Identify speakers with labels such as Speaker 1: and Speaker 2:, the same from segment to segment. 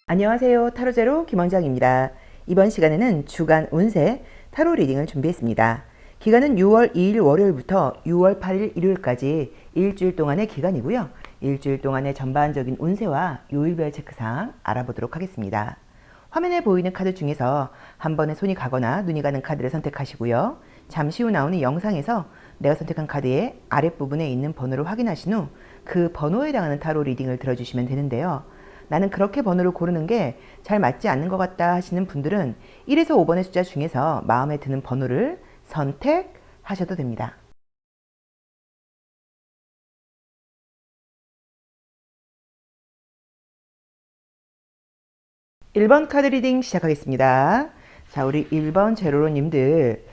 Speaker 1: 안녕하세요. 타로제로 김원장입니다. 이번 시간에는 주간 운세 타로 리딩을 준비했습니다. 기간은 6월 2일 월요일부터 6월 8일 일요일까지 일주일 동안의 기간이고요. 일주일 동안의 전반적인 운세와 요일별 체크사항 알아보도록 하겠습니다. 화면에 보이는 카드 중에서 한 번에 손이 가거나 눈이 가는 카드를 선택하시고요. 잠시 후 나오는 영상에서 내가 선택한 카드의 아랫부분에 있는 번호를 확인하신 후 그 번호에 해당하는 타로 리딩을 들어주시면 되는데요. 나는 그렇게 번호를 고르는 게 잘 맞지 않는 것 같다 하시는 분들은 1에서 5번의 숫자 중에서 마음에 드는 번호를 선택하셔도 됩니다. 1번 카드 리딩 시작하겠습니다. 자, 우리 1번 제로로님들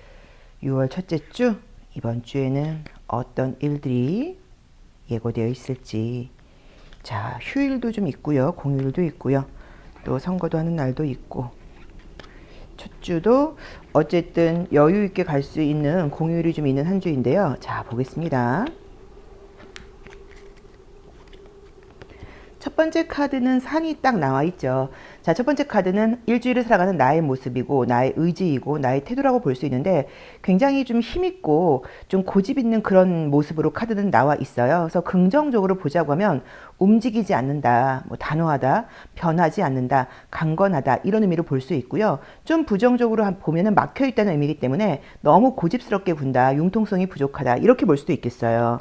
Speaker 1: 6월 첫째 주 이번 주에는 어떤 일들이 예고되어 있을지, 자, 휴일도 좀 있고요. 공휴일도 있고요. 또 선거도 하는 날도 있고, 첫 주도 어쨌든 여유 있게 갈 수 있는 공휴일이 좀 있는 한 주인데요. 자, 보겠습니다. 첫 번째 카드는 산이 딱 나와 있죠. 자, 첫 번째 카드는 일주일을 살아가는 나의 모습이고 나의 의지이고 나의 태도라고 볼 수 있는데 굉장히 좀 힘있고 좀 고집 있는 그런 모습으로 카드는 나와 있어요. 그래서 긍정적으로 보자고 하면 움직이지 않는다, 뭐 단호하다, 변하지 않는다, 강건하다 이런 의미로 볼 수 있고요. 좀 부정적으로 보면은 막혀 있다는 의미이기 때문에 너무 고집스럽게 군다, 융통성이 부족하다 이렇게 볼 수도 있겠어요.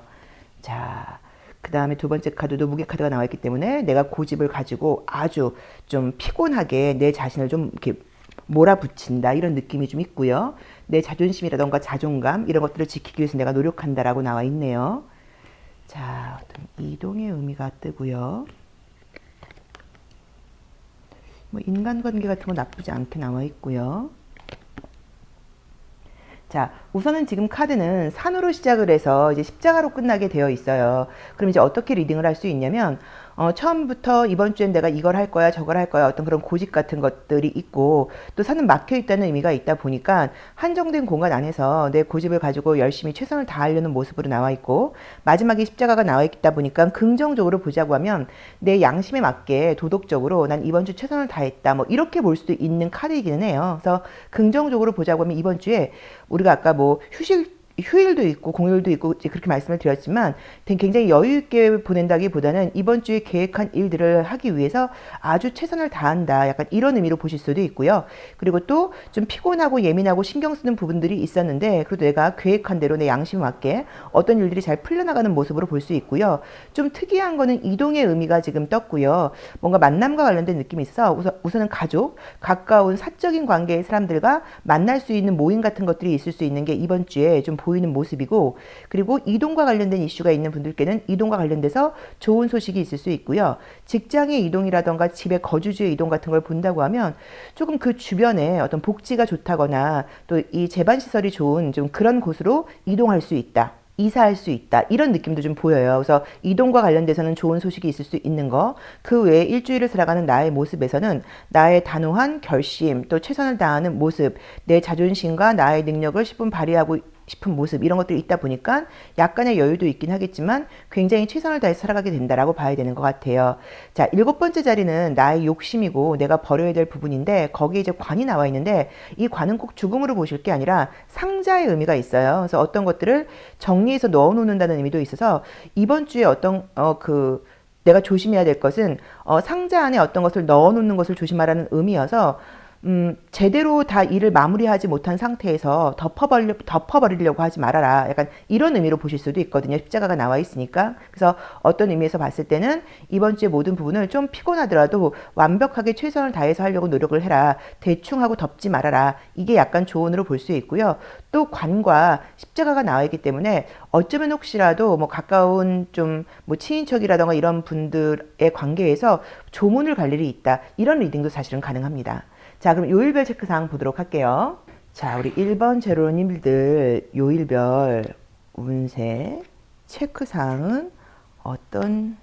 Speaker 1: 자, 그 다음에 두 번째 카드도 무게 카드가 나와 있기 때문에 내가 고집을 가지고 아주 좀 피곤하게 내 자신을 좀 이렇게 몰아붙인다 이런 느낌이 좀 있고요. 내 자존심이라던가 자존감 이런 것들을 지키기 위해서 내가 노력한다라고 나와 있네요. 자, 어떤 이동의 의미가 뜨고요. 뭐 인간관계 같은 거 나쁘지 않게 나와 있고요. 자, 우선은 지금 카드는 산으로 시작을 해서 이제 십자가로 끝나게 되어 있어요. 그럼 이제 어떻게 리딩을 할 수 있냐면, 처음부터 이번 주엔 내가 이걸 할 거야, 저걸 할 거야, 어떤 그런 고집 같은 것들이 있고, 또 산은 막혀 있다는 의미가 있다 보니까 한정된 공간 안에서 내 고집을 가지고 열심히 최선을 다하려는 모습으로 나와 있고, 마지막에 십자가가 나와 있다 보니까 긍정적으로 보자고 하면 내 양심에 맞게 도덕적으로 난 이번 주 최선을 다했다, 뭐 이렇게 볼 수도 있는 카드이기는 해요. 그래서 긍정적으로 보자고 하면 이번 주에 우리가 아까 뭐 휴일도 있고 공휴일도 있고 그렇게 말씀을 드렸지만 굉장히 여유 있게 보낸다기보다는 이번 주에 계획한 일들을 하기 위해서 아주 최선을 다한다 약간 이런 의미로 보실 수도 있고요. 그리고 또 좀 피곤하고 예민하고 신경 쓰는 부분들이 있었는데 그래도 내가 계획한 대로 내 양심에 맞게 어떤 일들이 잘 풀려나가는 모습으로 볼 수 있고요. 좀 특이한 거는 이동의 의미가 지금 떴고요. 뭔가 만남과 관련된 느낌이 있어서 우선은 가족, 가까운 사적인 관계의 사람들과 만날 수 있는 모임 같은 것들이 있을 수 있는 게 이번 주에 좀 보이는 모습이고, 그리고 이동과 관련된 이슈가 있는 분들께는 이동과 관련돼서 좋은 소식이 있을 수 있고요. 직장의 이동이라던가 집의 거주지의 이동 같은 걸 본다고 하면 조금 그 주변에 어떤 복지가 좋다거나 또 이 재반시설이 좋은 좀 그런 곳으로 이동할 수 있다. 이사할 수 있다 이런 느낌도 좀 보여요. 그래서 이동과 관련돼서는 좋은 소식이 있을 수 있는 거, 그 외에 일주일을 살아가는 나의 모습에서는 나의 단호한 결심, 또 최선을 다하는 모습, 내 자존심과 나의 능력을 10분 발휘하고 싶은 모습 이런 것들이 있다 보니까 약간의 여유도 있긴 하겠지만 굉장히 최선을 다해서 살아가게 된다라고 봐야 되는 것 같아요. 자, 7번째 자리는 나의 욕심이고 내가 버려야 될 부분인데 거기에 이제 관이 나와 있는데 이 관은 꼭 죽음으로 보실 게 아니라 상자의 의미가 있어요. 그래서 어떤 것들을 정리해서 넣어놓는다는 의미도 있어서 이번 주에 어떤 내가 조심해야 될 것은 상자 안에 어떤 것을 넣어놓는 것을 조심하라는 의미여서 제대로 다 일을 마무리하지 못한 상태에서 덮어버리려고 하지 말아라. 약간 이런 의미로 보실 수도 있거든요. 십자가가 나와 있으니까. 그래서 어떤 의미에서 봤을 때는 이번 주의 모든 부분을 좀 피곤하더라도 완벽하게 최선을 다해서 하려고 노력을 해라. 대충 하고 덮지 말아라. 이게 약간 조언으로 볼 수 있고요. 또 관과 십자가가 나와 있기 때문에 어쩌면 혹시라도 뭐 가까운 좀 뭐 친인척이라던가 이런 분들의 관계에서 조문을 갈 일이 있다. 이런 리딩도 사실은 가능합니다. 자, 그럼 요일별 체크사항 보도록 할게요. 자, 우리 1번 제로님들 요일별 운세 체크사항은 어떤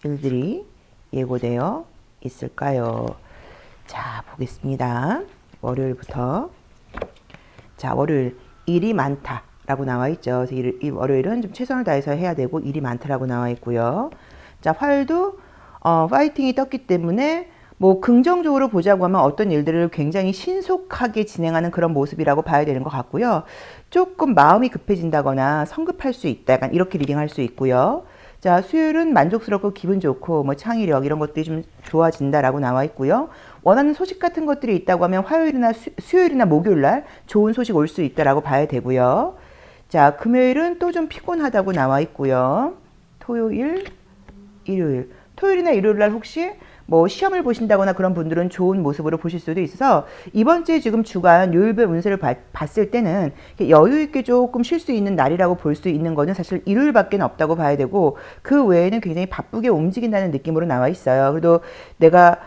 Speaker 1: 일들이 예고되어 있을까요? 자, 보겠습니다. 월요일부터. 자, 월요일 일이 많다 라고 나와 있죠. 그래서 이 월요일은 좀 최선을 다해서 해야 되고 일이 많다라고 나와 있고요. 자, 화요일도 파이팅이 떴기 때문에 뭐 긍정적으로 보자고 하면 어떤 일들을 굉장히 신속하게 진행하는 그런 모습이라고 봐야 되는 것 같고요. 조금 마음이 급해진다거나 성급할 수 있다. 약간 이렇게 리딩할 수 있고요. 자, 수요일은 만족스럽고 기분 좋고 뭐 창의력 이런 것들이 좀 좋아진다라고 나와 있고요. 원하는 소식 같은 것들이 있다고 하면 화요일이나 수요일이나 목요일 날 좋은 소식 올 수 있다라고 봐야 되고요. 자, 금요일은 또 좀 피곤하다고 나와 있고요. 토요일, 일요일. 토요일이나 일요일 날 혹시 뭐 시험을 보신다거나 그런 분들은 좋은 모습으로 보실 수도 있어서 이번 주에 지금 주간 요일별 운세를 봤을 때는 여유 있게 조금 쉴 수 있는 날이라고 볼 수 있는 거는 사실 일요일밖에 없다고 봐야 되고 그 외에는 굉장히 바쁘게 움직인다는 느낌으로 나와 있어요. 그래도 내가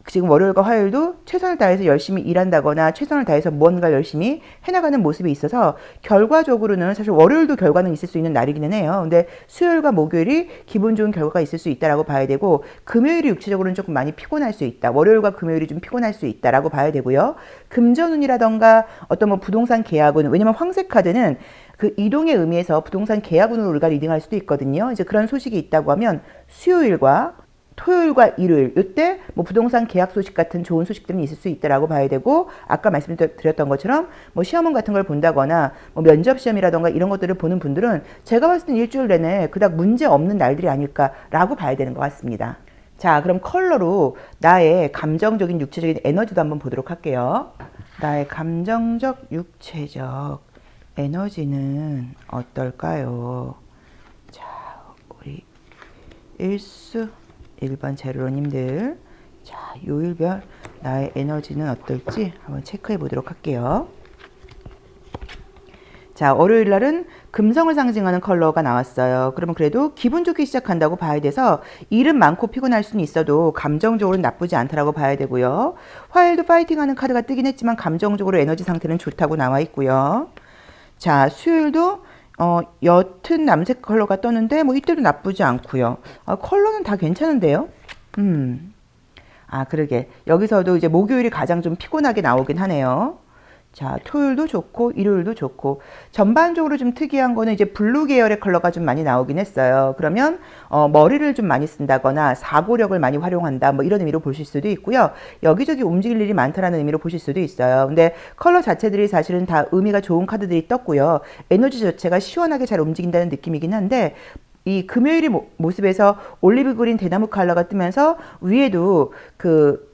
Speaker 1: 지금 월요일과 화요일도 최선을 다해서 열심히 일한다거나 최선을 다해서 무언가 열심히 해나가는 모습이 있어서 결과적으로는 사실 월요일도 결과는 있을 수 있는 날이기는 해요. 근데 수요일과 목요일이 기분 좋은 결과가 있을 수 있다라고 봐야 되고 금요일이 육체적으로는 조금 많이 피곤할 수 있다. 월요일과 금요일이 좀 피곤할 수 있다라고 봐야 되고요. 금전운이라던가 어떤 뭐 부동산 계약운, 왜냐면 황색 카드는 그 이동의 의미에서 부동산 계약운으로 우리가 리딩할 수도 있거든요. 이제 그런 소식이 있다고 하면 수요일과 토요일과 일요일 이때 뭐 부동산 계약 소식 같은 좋은 소식들은 있을 수 있다라고 봐야 되고 아까 말씀드렸던 것처럼 뭐 시험원 같은 걸 본다거나 뭐 면접 시험이라던가 이런 것들을 보는 분들은 제가 봤을 땐 일주일 내내 그닥 문제 없는 날들이 아닐까라고 봐야 되는 것 같습니다. 자, 그럼 컬러로 나의 감정적인 육체적인 에너지도 한번 보도록 할게요. 나의 감정적 육체적 에너지는 어떨까요? 자, 우리 일수 1번 재료님들, 자, 요일별 나의 에너지는 어떨지 한번 체크해 보도록 할게요. 자, 월요일 날은 금성을 상징하는 컬러가 나왔어요. 그러면 그래도 기분 좋게 시작한다고 봐야 돼서 일은 많고 피곤할 수는 있어도 감정적으로는 나쁘지 않다라고 봐야 되고요. 화요일도 파이팅하는 카드가 뜨긴 했지만 감정적으로 에너지 상태는 좋다고 나와 있고요. 자, 수요일도 옅은 남색 컬러가 떴는데 뭐 이때도 나쁘지 않고요. 컬러는 다 괜찮은데요. 그러게 여기서도 이제 목요일이 가장 좀 피곤하게 나오긴 하네요. 자, 토요일도 좋고 일요일도 좋고 전반적으로 좀 특이한 거는 이제 블루 계열의 컬러가 좀 많이 나오긴 했어요. 그러면 머리를 좀 많이 쓴다거나 사고력을 많이 활용한다 뭐 이런 의미로 보실 수도 있고요. 여기저기 움직일 일이 많다라는 의미로 보실 수도 있어요. 근데 컬러 자체들이 사실은 다 의미가 좋은 카드들이 떴고요. 에너지 자체가 시원하게 잘 움직인다는 느낌이긴 한데 이 금요일의 모습에서 올리브 그린 대나무 컬러가 뜨면서 위에도 그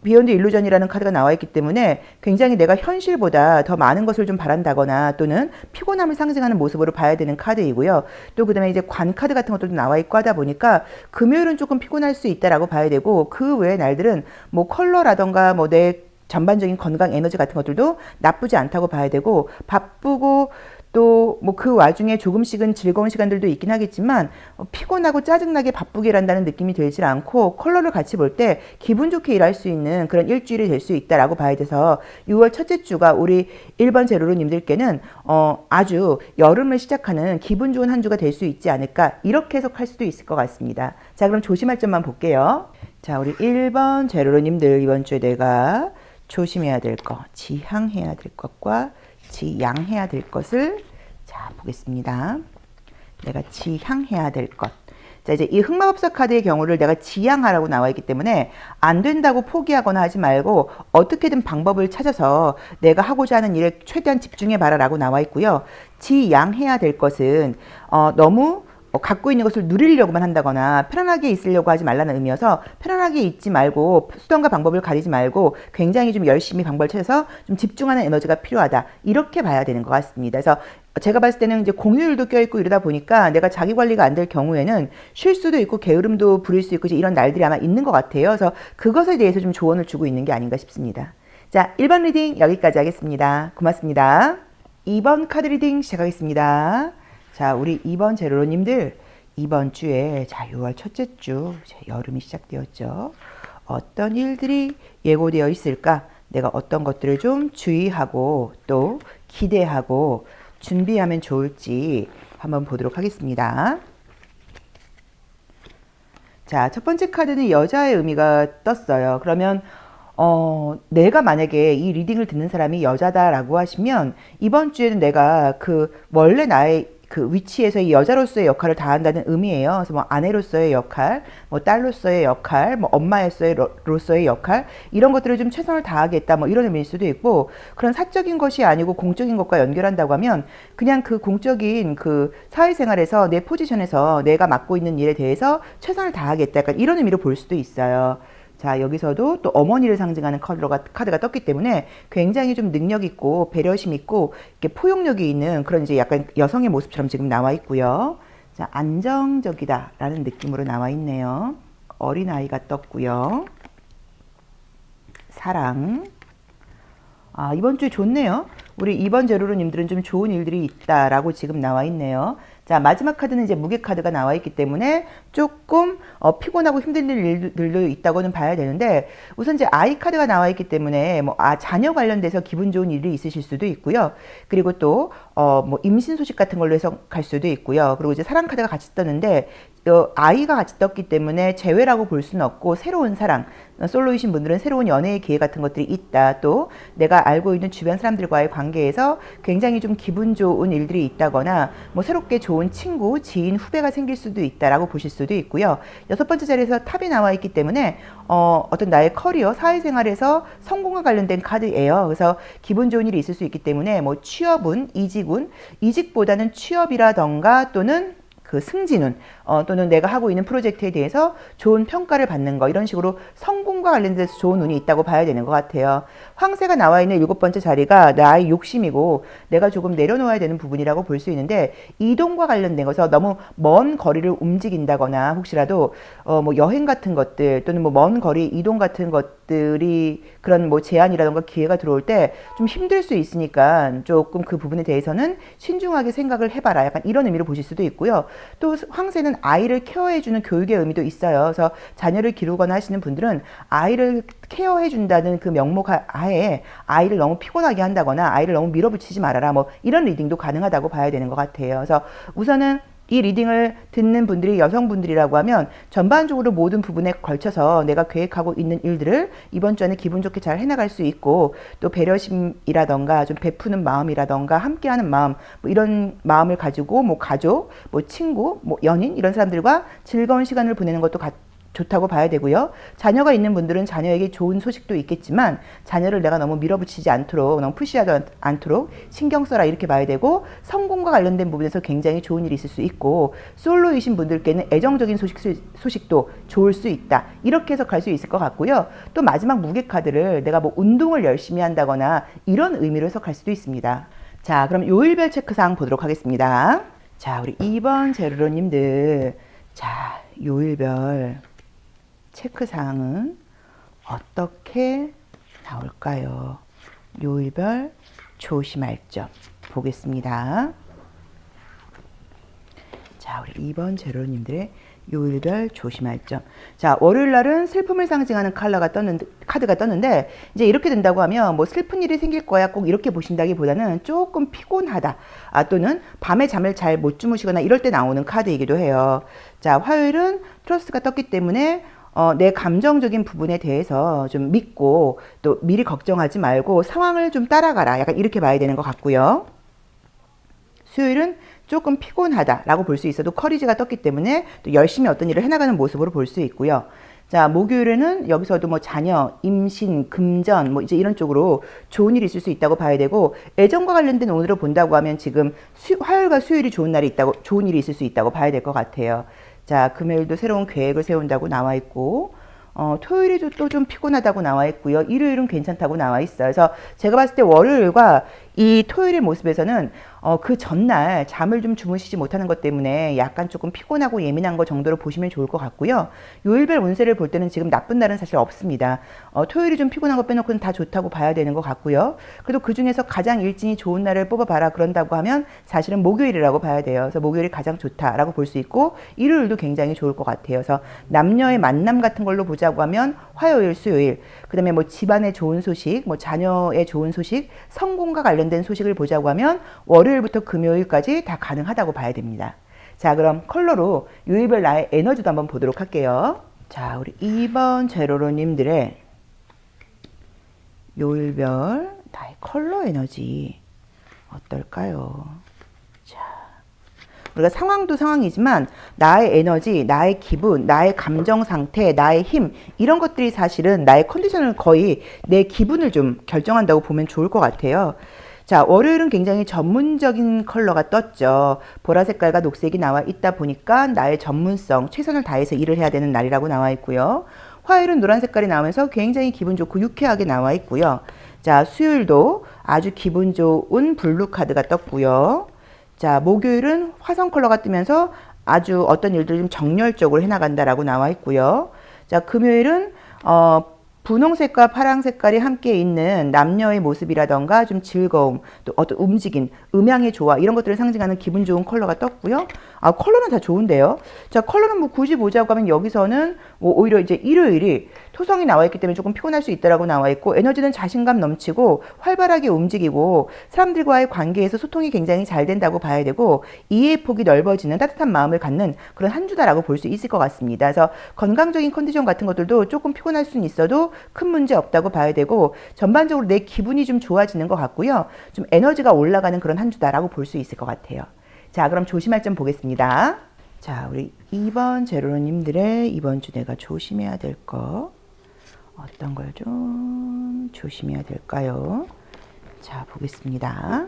Speaker 1: 비욘드 일루전이라는 카드가 나와 있기 때문에 굉장히 내가 현실보다 더 많은 것을 좀 바란다거나 또는 피곤함을 상징하는 모습으로 봐야 되는 카드이고요. 또 그다음에 이제 관 카드 같은 것도 나와 있고 하다 보니까 금요일은 조금 피곤할 수 있다라고 봐야 되고 그 외의 날들은 뭐 컬러라던가 뭐 내 전반적인 건강 에너지 같은 것들도 나쁘지 않다고 봐야 되고 바쁘고 또 뭐 그 와중에 조금씩은 즐거운 시간들도 있긴 하겠지만 피곤하고 짜증나게 바쁘게 일한다는 느낌이 들질 않고 컬러를 같이 볼 때 기분 좋게 일할 수 있는 그런 일주일이 될 수 있다라고 봐야 돼서 6월 첫째 주가 우리 1번 제로로님들께는 아주 여름을 시작하는 기분 좋은 한 주가 될 수 있지 않을까 이렇게 해석할 수도 있을 것 같습니다. 자, 그럼 조심할 점만 볼게요. 자, 우리 1번 제로로님들 이번 주에 내가 조심해야 될 것, 지향해야 될 것과 지양해야 될 것을 자 보겠습니다. 내가 지향해야 될 것. 자, 이제 이 흑마법사 카드의 경우를 내가 지향하라고 나와 있기 때문에 안 된다고 포기하거나 하지 말고 어떻게든 방법을 찾아서 내가 하고자 하는 일에 최대한 집중해 봐라라고 나와 있고요. 지양해야 될 것은 너무 갖고 있는 것을 누리려고만 한다거나 편안하게 있으려고 하지 말라는 의미여서 편안하게 있지 말고 수단과 방법을 가리지 말고 굉장히 좀 열심히 방법을 찾아서 좀 집중하는 에너지가 필요하다. 이렇게 봐야 되는 것 같습니다. 그래서 제가 봤을 때는 이제 공휴일도 껴있고 이러다 보니까 내가 자기 관리가 안 될 경우에는 쉴 수도 있고 게으름도 부릴 수 있고 이런 날들이 아마 있는 것 같아요. 그래서 그것에 대해서 좀 조언을 주고 있는 게 아닌가 싶습니다. 자, 1번 리딩 여기까지 하겠습니다. 고맙습니다. 2번 카드 리딩 시작하겠습니다. 자, 우리 2번 제로로님들 이번 주에 자 6월 첫째 주 여름이 시작되었죠. 어떤 일들이 예고되어 있을까? 내가 어떤 것들을 좀 주의하고 또 기대하고 준비하면 좋을지 한번 보도록 하겠습니다. 자, 첫 번째 카드는 여자의 의미가 떴어요. 그러면 내가 만약에 이 리딩을 듣는 사람이 여자다라고 하시면 이번 주에는 내가 그 원래 나의 그 위치에서 여자로서의 역할을 다한다는 의미예요. 그래서 뭐 아내로서의 역할, 뭐 딸로서의 역할, 뭐 엄마로서의 역할 이런 것들을 좀 최선을 다하겠다 뭐 이런 의미일 수도 있고 그런 사적인 것이 아니고 공적인 것과 연결한다고 하면 그냥 그 공적인 그 사회생활에서 내 포지션에서 내가 맡고 있는 일에 대해서 최선을 다하겠다 약간 이런 의미로 볼 수도 있어요. 자, 여기서도 또 어머니를 상징하는 카드가 떴기 때문에 굉장히 좀 능력 있고 배려심 있고 이렇게 포용력이 있는 그런 이제 약간 여성의 모습처럼 지금 나와 있고요. 자, 안정적이다라는 느낌으로 나와 있네요. 어린아이가 떴고요. 사랑. 아, 이번 주에 좋네요. 우리 2번 제로로님들은 좀 좋은 일들이 있다라고 지금 나와 있네요. 자, 마지막 카드는 이제 무게 카드가 나와 있기 때문에 조금 피곤하고 힘든 일들도 있다고는 봐야 되는데 우선 이제 아이 카드가 나와 있기 때문에 뭐 자녀 관련돼서 기분 좋은 일이 있으실 수도 있고요. 그리고 또 뭐 임신 소식 같은 걸로 해석할 수도 있고요. 그리고 이제 사랑 카드가 같이 떴는데 아이가 같이 떴기 때문에 재회라고 볼 수는 없고 새로운 사랑, 솔로이신 분들은 새로운 연애의 기회 같은 것들이 있다. 또 내가 알고 있는 주변 사람들과의 관계에서 굉장히 좀 기분 좋은 일들이 있다거나 뭐 새롭게 좋은 친구, 지인, 후배가 생길 수도 있다라고 보실 수도 있고요. 6번째 자리에서 탑이 나와 있기 때문에 어떤 나의 커리어, 사회생활에서 성공과 관련된 카드예요. 그래서 기분 좋은 일이 있을 수 있기 때문에 뭐 취업운, 이직보다는 취업이라던가 또는 그 승진운 또는 내가 하고 있는 프로젝트에 대해서 좋은 평가를 받는 거 이런 식으로 성공과 관련돼서 좋은 운이 있다고 봐야 되는 것 같아요. 황새가 나와 있는 7번째 자리가 나의 욕심이고 내가 조금 내려놓아야 되는 부분이라고 볼 수 있는데 이동과 관련된 것서 너무 먼 거리를 움직인다거나 혹시라도 뭐 여행 같은 것들 또는 뭐 먼 거리 이동 같은 것들이 그런 뭐 제한이라던가 기회가 들어올 때 좀 힘들 수 있으니까 조금 그 부분에 대해서는 신중하게 생각을 해봐라 약간 이런 의미로 보실 수도 있고요. 또 황새는 아이를 케어해주는 교육의 의미도 있어요. 그래서 자녀를 기르거나 하시는 분들은 아이를 케어해준다는 그 명목 하에 아이를 너무 피곤하게 한다거나 아이를 너무 밀어붙이지 말아라 뭐 이런 리딩도 가능하다고 봐야 되는 것 같아요. 그래서 우선은 이 리딩을 듣는 분들이 여성분들이라고 하면 전반적으로 모든 부분에 걸쳐서 내가 계획하고 있는 일들을 이번 주 안에 기분 좋게 잘 해나갈 수 있고 또 배려심이라던가 좀 베푸는 마음이라던가 함께하는 마음 뭐 이런 마음을 가지고 뭐 가족, 뭐 친구, 뭐 연인 이런 사람들과 즐거운 시간을 보내는 것도 좋다고 봐야 되고요. 자녀가 있는 분들은 자녀에게 좋은 소식도 있겠지만 자녀를 내가 너무 밀어붙이지 않도록 너무 푸시하지 않도록 신경 써라 이렇게 봐야 되고 성공과 관련된 부분에서 굉장히 좋은 일이 있을 수 있고 솔로이신 분들께는 애정적인 소식도 좋을 수 있다. 이렇게 해석할 수 있을 것 같고요. 또 마지막 무게 카드를 내가 뭐 운동을 열심히 한다거나 이런 의미로 해석할 수도 있습니다. 자, 그럼 요일별 체크사항 보도록 하겠습니다. 자, 우리 2번 제로로님들 자, 요일별 체크사항은 어떻게 나올까요? 요일별 조심할 점 보겠습니다. 자, 우리 2번 제로님들의 요일별 조심할 점. 자, 월요일 날은 슬픔을 상징하는 카드가 떴는데 이제 이렇게 된다고 하면 뭐 슬픈 일이 생길 거야 꼭 이렇게 보신다기보다는 조금 피곤하다. 또는 밤에 잠을 잘 못 주무시거나 이럴 때 나오는 카드이기도 해요. 자, 화요일은 트러스트가 떴기 때문에 내 감정적인 부분에 대해서 좀 믿고 또 미리 걱정하지 말고 상황을 좀 따라가라. 약간 이렇게 봐야 되는 것 같고요. 수요일은 조금 피곤하다라고 볼 수 있어도 커리지가 떴기 때문에 또 열심히 어떤 일을 해나가는 모습으로 볼 수 있고요. 자, 목요일에는 여기서도 뭐 자녀, 임신, 금전 뭐 이제 이런 쪽으로 좋은 일이 있을 수 있다고 봐야 되고 애정과 관련된 오늘을 본다고 하면 지금 화요일과 수요일이 좋은 일이 있을 수 있다고 봐야 될 것 같아요. 자, 금요일도 새로운 계획을 세운다고 나와 있고 토요일이 또 좀 피곤하다고 나와 있고요. 일요일은 괜찮다고 나와 있어요. 그래서 제가 봤을 때 월요일과 이 토요일의 모습에서는 그 전날 잠을 좀 주무시지 못하는 것 때문에 약간 조금 피곤하고 예민한 것 정도로 보시면 좋을 것 같고요. 요일별 운세를 볼 때는 지금 나쁜 날은 사실 없습니다. 토요일이 좀 피곤한 거 빼놓고는 다 좋다고 봐야 되는 것 같고요. 그래도 그 중에서 가장 일진이 좋은 날을 뽑아봐라 그런다고 하면 사실은 목요일이라고 봐야 돼요. 그래서 목요일이 가장 좋다라고 볼 수 있고 일요일도 굉장히 좋을 것 같아요. 그래서 남녀의 만남 같은 걸로 보자고 하면 화요일, 수요일, 그 다음에 뭐 집안의 좋은 소식, 뭐 자녀의 좋은 소식, 성공과 관련된 소식을 보자고 하면 월요일부터 금요일까지 다 가능하다고 봐야 됩니다. 자, 그럼 컬러로 요일별 나의 에너지도 한번 보도록 할게요. 자, 우리 2번 제로로님들의 요일별 나의 컬러 에너지 어떨까요? 자, 우리가 상황도 상황이지만 나의 에너지, 나의 기분, 나의 감정 상태, 나의 힘 이런 것들이 사실은 나의 컨디션을 거의 내 기분을 좀 결정한다고 보면 좋을 것 같아요. 자, 월요일은 굉장히 전문적인 컬러가 떴죠. 보라 색깔과 녹색이 나와 있다 보니까 나의 전문성, 최선을 다해서 일을 해야 되는 날이라고 나와 있고요. 화요일은 노란 색깔이 나오면서 굉장히 기분 좋고 유쾌하게 나와 있고요. 자, 수요일도 아주 기분 좋은 블루 카드가 떴고요. 자, 목요일은 화성 컬러가 뜨면서 아주 어떤 일들을 좀 정열적으로 해나간다라고 나와 있고요. 자, 금요일은 분홍색과 파랑 색깔이 함께 있는 남녀의 모습이라던가 좀 즐거움, 또 어떤 움직임, 음향의 조화 이런 것들을 상징하는 기분 좋은 컬러가 떴고요. 아, 컬러는 다 좋은데요. 자, 컬러는 뭐 굳이 보자고 하면 여기서는 뭐 오히려 이제 일요일이 토성이 나와 있기 때문에 조금 피곤할 수 있다라고 나와 있고 에너지는 자신감 넘치고 활발하게 움직이고 사람들과의 관계에서 소통이 굉장히 잘 된다고 봐야 되고 이해의 폭이 넓어지는 따뜻한 마음을 갖는 그런 한 주다라고 볼 수 있을 것 같습니다. 그래서 건강적인 컨디션 같은 것들도 조금 피곤할 수는 있어도 큰 문제 없다고 봐야 되고 전반적으로 내 기분이 좀 좋아지는 것 같고요. 좀 에너지가 올라가는 그런 한 주다라고 볼 수 있을 것 같아요. 자, 그럼 조심할 점 보겠습니다. 자, 우리 2번 제로로님들의 이번 주 내가 조심해야 될 거 어떤 걸 좀 조심해야 될까요? 자, 보겠습니다.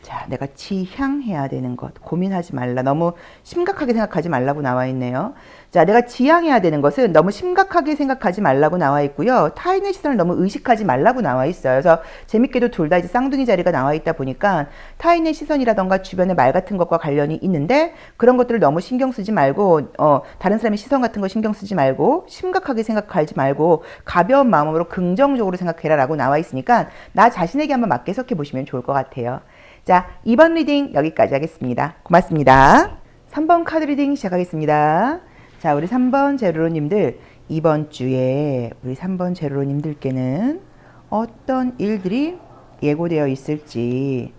Speaker 1: 자, 내가 지향해야 되는 것, 고민하지 말라. 너무 심각하게 생각하지 말라고 나와 있네요. 자, 내가 지향해야 되는 것은 너무 심각하게 생각하지 말라고 나와 있고요. 타인의 시선을 너무 의식하지 말라고 나와 있어요. 그래서 재밌게도 둘 다 이제 쌍둥이 자리가 나와 있다 보니까 타인의 시선이라던가 주변의 말 같은 것과 관련이 있는데 그런 것들을 너무 신경 쓰지 말고 다른 사람의 시선 같은 거 신경 쓰지 말고 심각하게 생각하지 말고 가벼운 마음으로 긍정적으로 생각해라라고 나와 있으니까 나 자신에게 한번 맞게 해석해 보시면 좋을 것 같아요. 자, 2번 리딩 여기까지 하겠습니다. 고맙습니다. 3번 카드 리딩 시작하겠습니다. 자, 우리 3번 제로로님들 이번 주에 우리 3번 제로로님들께는 어떤 일들이 예고되어 있을지.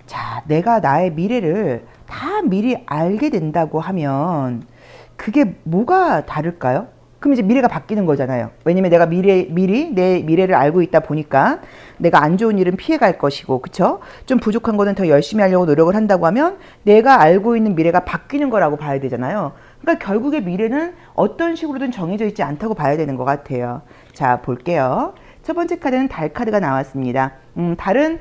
Speaker 1: 자, 내가 나의 미래를 다 미리 알게 된다고 하면 그게 뭐가 다를까요? 그럼 이제 미래가 바뀌는 거잖아요. 왜냐면 내가 미리 내 미래를 알고 있다 보니까 내가 안 좋은 일은 피해갈 것이고, 그쵸? 좀 부족한 거는 더 열심히 하려고 노력을 한다고 하면 내가 알고 있는 미래가 바뀌는 거라고 봐야 되잖아요. 그러니까 결국에 미래는 어떤 식으로든 정해져 있지 않다고 봐야 되는 것 같아요. 자, 볼게요. 첫 번째 카드는 달 카드가 나왔습니다. 달은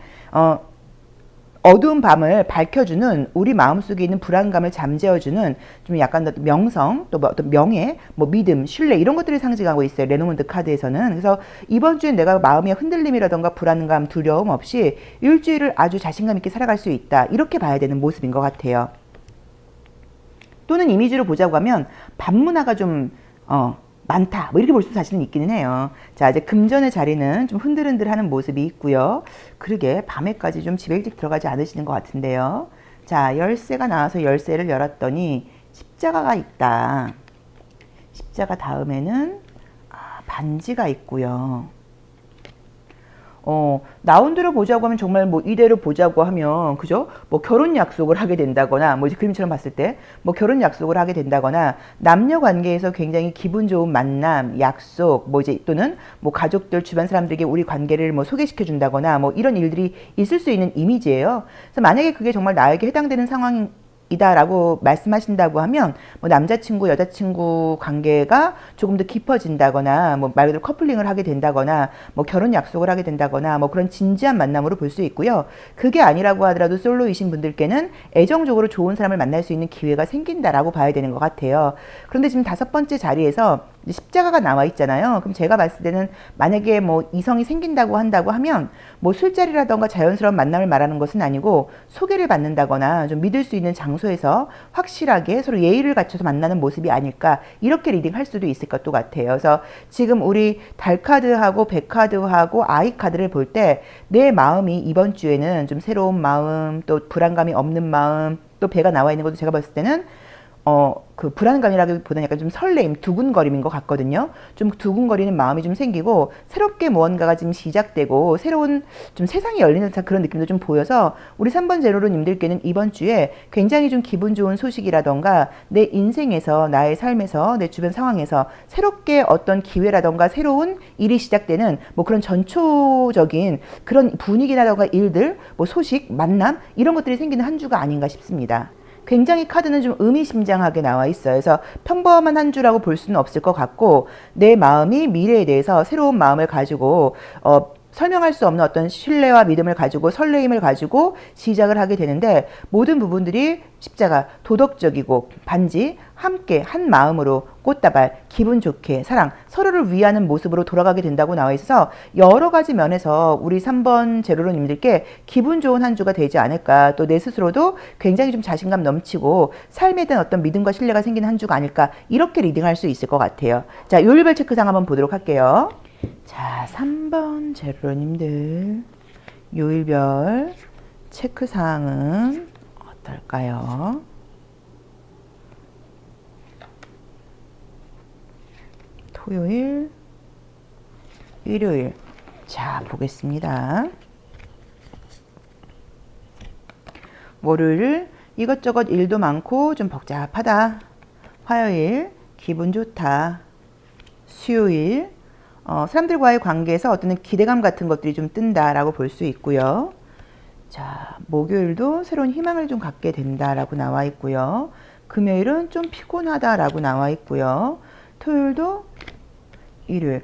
Speaker 1: 어두운 밤을 밝혀주는 우리 마음속에 있는 불안감을 잠재워주는 좀 약간 명성 또 뭐 어떤 명예 뭐 믿음 신뢰 이런 것들을 상징하고 있어요. 레노먼드 카드에서는. 그래서 이번 주엔 내가 마음의 흔들림이라던가 불안감 두려움 없이 일주일을 아주 자신감 있게 살아갈 수 있다 이렇게 봐야 되는 모습인 것 같아요. 또는 이미지로 보자고 하면 밤문화가 좀 많다 뭐 이렇게 볼 수도 사실은 있기는 해요. 자, 이제 금전의 자리는 좀 흔들흔들하는 모습이 있고요. 그러게 밤에까지 좀 집에 일찍 들어가지 않으시는 것 같은데요. 자, 열쇠가 나와서 열쇠를 열었더니 십자가가 있다. 십자가 다음에는 반지가 있고요. 나온 대로 보자고 하면 정말 뭐 이대로 보자고 하면 그죠? 뭐 결혼 약속을 하게 된다거나 뭐 이제 그림처럼 봤을 때 뭐 결혼 약속을 하게 된다거나 남녀 관계에서 굉장히 기분 좋은 만남, 약속 뭐 이제 또는 뭐 가족들 주변 사람들에게 우리 관계를 뭐 소개시켜 준다거나 뭐 이런 일들이 있을 수 있는 이미지예요. 그래서 만약에 그게 정말 나에게 해당되는 상황 이다라고 말씀하신다고 하면 뭐 남자친구 여자친구 관계가 조금 더 깊어진다거나 뭐 말 그대로 커플링을 하게 된다거나 뭐 결혼 약속을 하게 된다거나 뭐 그런 진지한 만남으로 볼 수 있고요. 그게 아니라고 하더라도 솔로이신 분들께는 애정적으로 좋은 사람을 만날 수 있는 기회가 생긴다라고 봐야 되는 것 같아요. 그런데 지금 5번째 자리에서 십자가가 나와 있잖아요. 그럼 제가 봤을 때는 만약에 뭐 이성이 생긴다고 한다고 하면 뭐 술자리라던가 자연스러운 만남을 말하는 것은 아니고 소개를 받는다거나 좀 믿을 수 있는 장소에서 확실하게 서로 예의를 갖춰서 만나는 모습이 아닐까 이렇게 리딩할 수도 있을 것도 같아요. 그래서 지금 우리 달 카드하고 백 카드하고 아이 카드를 볼 때 내 마음이 이번 주에는 좀 새로운 마음 또 불안감이 없는 마음 또 배가 나와 있는 것도 제가 봤을 때는 그 불안감이라기보다는 약간 좀 설레임, 두근거림인 것 같거든요. 좀 두근거리는 마음이 좀 생기고 새롭게 무언가가 지금 시작되고 새로운 좀 세상이 열리는 듯한 그런 느낌도 좀 보여서 우리 3번 제로로님들께는 이번 주에 굉장히 좀 기분 좋은 소식이라던가 내 인생에서 나의 삶에서 내 주변 상황에서 새롭게 어떤 기회라던가 새로운 일이 시작되는 뭐 그런 전초적인 그런 분위기라던가 일들, 뭐 소식, 만남 이런 것들이 생기는 한 주가 아닌가 싶습니다. 굉장히 카드는 좀 의미심장하게 나와 있어요. 그래서 평범한 한 주라고 볼 수는 없을 것 같고 내 마음이 미래에 대해서 새로운 마음을 가지고 설명할 수 없는 어떤 신뢰와 믿음을 가지고 설레임을 가지고 시작을 하게 되는데 모든 부분들이 십자가, 도덕적이고 반지, 함께 한 마음으로 꽃다발, 기분 좋게 사랑, 서로를 위하는 모습으로 돌아가게 된다고 나와 있어서 여러 가지 면에서 우리 3번 제로로님들께 기분 좋은 한 주가 되지 않을까. 또 내 스스로도 굉장히 좀 자신감 넘치고 삶에 대한 어떤 믿음과 신뢰가 생기는 한 주가 아닐까. 이렇게 리딩할 수 있을 것 같아요. 자, 요일별 체크상 한번 보도록 할게요. 자, 3번 제로로님들 요일별 체크사항은 어떨까요? 토요일, 일요일. 자, 보겠습니다. 월요일, 이것저것 일도 많고 좀 복잡하다. 화요일, 기분 좋다. 수요일, 사람들과의 관계에서 어떤 기대감 같은 것들이 좀 뜬다라고 볼 수 있고요. 자, 목요일도 새로운 희망을 좀 갖게 된다라고 나와 있고요. 금요일은 좀 피곤하다라고 나와 있고요. 토요일도 일요일.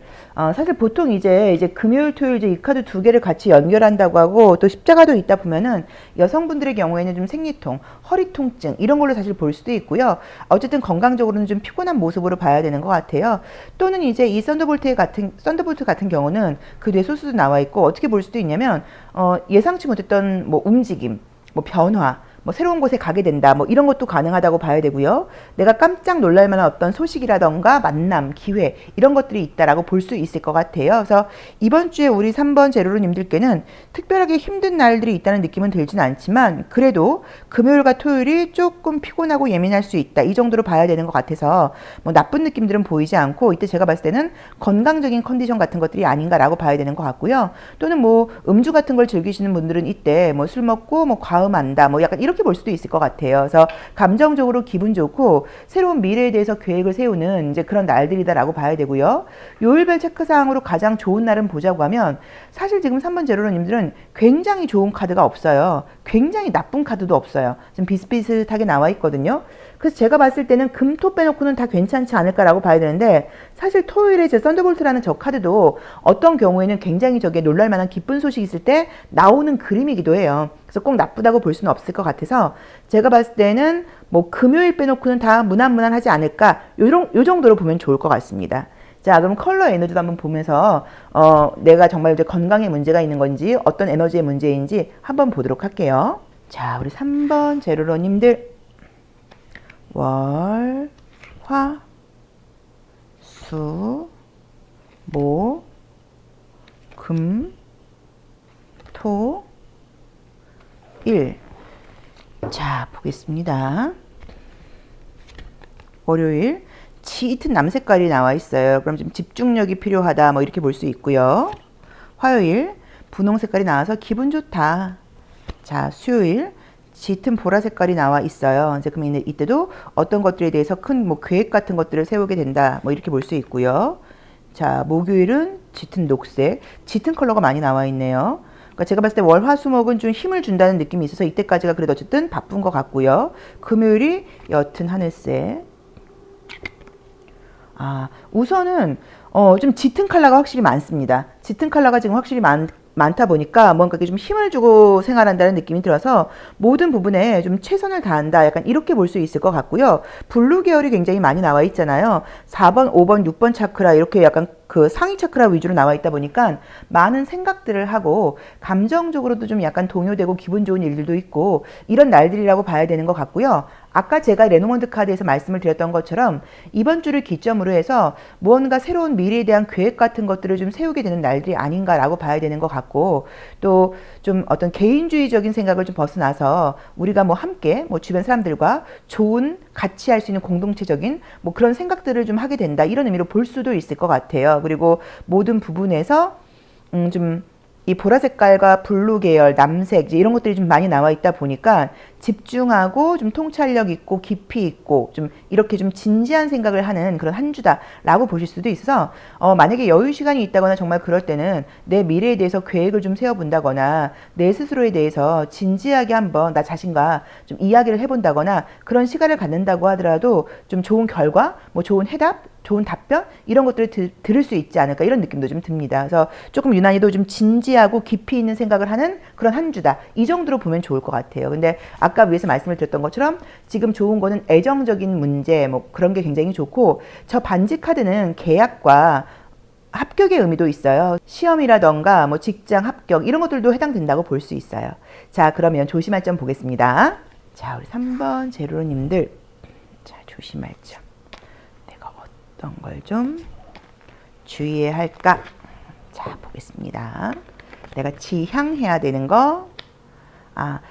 Speaker 1: 사실 보통 이제 금요일, 토요일 이제 이 카드 두 개를 같이 연결한다고 하고 또 십자가도 있다 보면은 여성분들의 경우에는 좀 생리통, 허리 통증 이런 걸로 사실 볼 수도 있고요. 어쨌든 건강적으로는 좀 피곤한 모습으로 봐야 되는 것 같아요. 또는 이제 이 썬더볼트 같은 경우는 그 뇌소수도 나와 있고 어떻게 볼 수도 있냐면 예상치 못했던 뭐 움직임, 뭐 변화, 뭐 새로운 곳에 가게 된다. 뭐 이런 것도 가능하다고 봐야 되고요. 내가 깜짝 놀랄 만한 어떤 소식이라던가 만남, 기회 이런 것들이 있다라고 볼 수 있을 것 같아요. 그래서 이번 주에 우리 3번 제로로님들께는 특별하게 힘든 날들이 있다는 느낌은 들진 않지만 그래도 금요일과 토요일이 조금 피곤하고 예민할 수 있다. 이 정도로 봐야 되는 것 같아서 뭐 나쁜 느낌들은 보이지 않고 이때 제가 봤을 때는 건강적인 컨디션 같은 것들이 아닌가라고 봐야 되는 것 같고요. 또는 뭐 음주 같은 걸 즐기시는 분들은 이때 뭐 술 먹고 뭐 과음한다. 뭐 약간 이렇게 볼 수도 있을 것 같아요. 그래서 감정적으로 기분 좋고 새로운 미래에 대해서 계획을 세우는 이제 그런 날들이다라고 봐야 되고요. 요일별 체크사항으로 가장 좋은 날은 보자고 하면 사실 지금 3번 제로로님들은 굉장히 좋은 카드가 없어요. 굉장히 나쁜 카드도 없어요. 좀 비슷비슷하게 나와 있거든요. 그래서 제가 봤을 때는 금, 토 빼놓고는 다 괜찮지 않을까라고 봐야 되는데 사실 토요일에 제 썬더볼트라는 저 카드도 어떤 경우에는 굉장히 저게 놀랄만한 기쁜 소식이 있을 때 나오는 그림이기도 해요. 그래서 꼭 나쁘다고 볼 수는 없을 것 같아서 제가 봤을 때는 뭐 금요일 빼놓고는 다 무난무난하지 않을까 요 정도로 보면 좋을 것 같습니다. 자, 그럼 컬러 에너지도 한번 보면서 내가 정말 이제 건강에 문제가 있는 건지 어떤 에너지의 문제인지 한번 보도록 할게요. 자, 우리 3번 제로로님들 월, 화, 수, 목, 금, 토, 일. 자, 보겠습니다. 월요일 짙은 남색깔이 나와 있어요. 그럼 좀 집중력이 필요하다 뭐 이렇게 볼 수 있고요. 화요일 분홍 색깔이 나와서 기분 좋다. 자, 수요일 짙은 보라 색깔이 나와 있어요. 이제 그러면 이때도 어떤 것들에 대해서 큰 뭐 계획 같은 것들을 세우게 된다. 뭐 이렇게 볼 수 있고요. 자, 목요일은 짙은 녹색, 짙은 컬러가 많이 나와 있네요. 그러니까 제가 봤을 때 월화수목은 좀 힘을 준다는 느낌이 있어서 이때까지가 그래도 어쨌든 바쁜 것 같고요. 금요일이 옅은 하늘색. 우선은 좀 짙은 컬러가 확실히 많습니다. 짙은 컬러가 지금 확실히 많다 보니까 뭔가 좀 힘을 주고 생활한다는 느낌이 들어서 모든 부분에 좀 최선을 다한다. 약간 이렇게 볼 수 있을 것 같고요. 블루 계열이 굉장히 많이 나와 있잖아요. 4번, 5번, 6번 차크라 이렇게 약간 그 상위 차크라 위주로 나와 있다 보니까 많은 생각들을 하고 감정적으로도 좀 약간 동요되고 기분 좋은 일들도 있고 이런 날들이라고 봐야 되는 것 같고요. 아까 제가 레노먼드 카드에서 말씀을 드렸던 것처럼 이번 주를 기점으로 해서 무언가 새로운 미래에 대한 계획 같은 것들을 좀 세우게 되는 날들이 아닌가라고 봐야 되는 것 같고, 또 좀 어떤 개인주의적인 생각을 좀 벗어나서 우리가 뭐 함께 뭐 주변 사람들과 좋은 같이 할 수 있는 공동체적인 뭐 그런 생각들을 좀 하게 된다, 이런 의미로 볼 수도 있을 것 같아요. 그리고 모든 부분에서 좀 이 보라 색깔과 블루 계열, 남색 이런 것들이 좀 많이 나와 있다 보니까 집중하고 좀 통찰력 있고 깊이 있고 좀 이렇게 좀 진지한 생각을 하는 그런 한 주다라고 보실 수도 있어서 만약에 여유 시간이 있다거나 정말 그럴 때는 내 미래에 대해서 계획을 좀 세워본다거나 내 스스로에 대해서 진지하게 한번 나 자신과 좀 이야기를 해본다거나 그런 시간을 갖는다고 하더라도 좀 좋은 결과, 뭐 좋은 해답, 좋은 답변 이런 것들을 들을 수 있지 않을까, 이런 느낌도 좀 듭니다. 그래서 조금 유난히도 좀 진지하고 깊이 있는 생각을 하는 그런 한 주다, 이 정도로 보면 좋을 것 같아요. 근데 아까 위에서 말씀을 드렸던 것처럼 지금 좋은 거는 애정적인 문제 뭐 그런 게 굉장히 좋고, 저 반지 카드는 계약과 합격의 의미도 있어요. 시험이라던가 뭐 직장 합격 이런 것들도 해당된다고 볼 수 있어요. 자, 그러면 조심할 점 보겠습니다. 자, 우리 3번 제로님들, 자, 조심할 점, 내가 어떤 걸 좀 주의해야 할까? 자, 보겠습니다. 내가 지향해야 되는 거,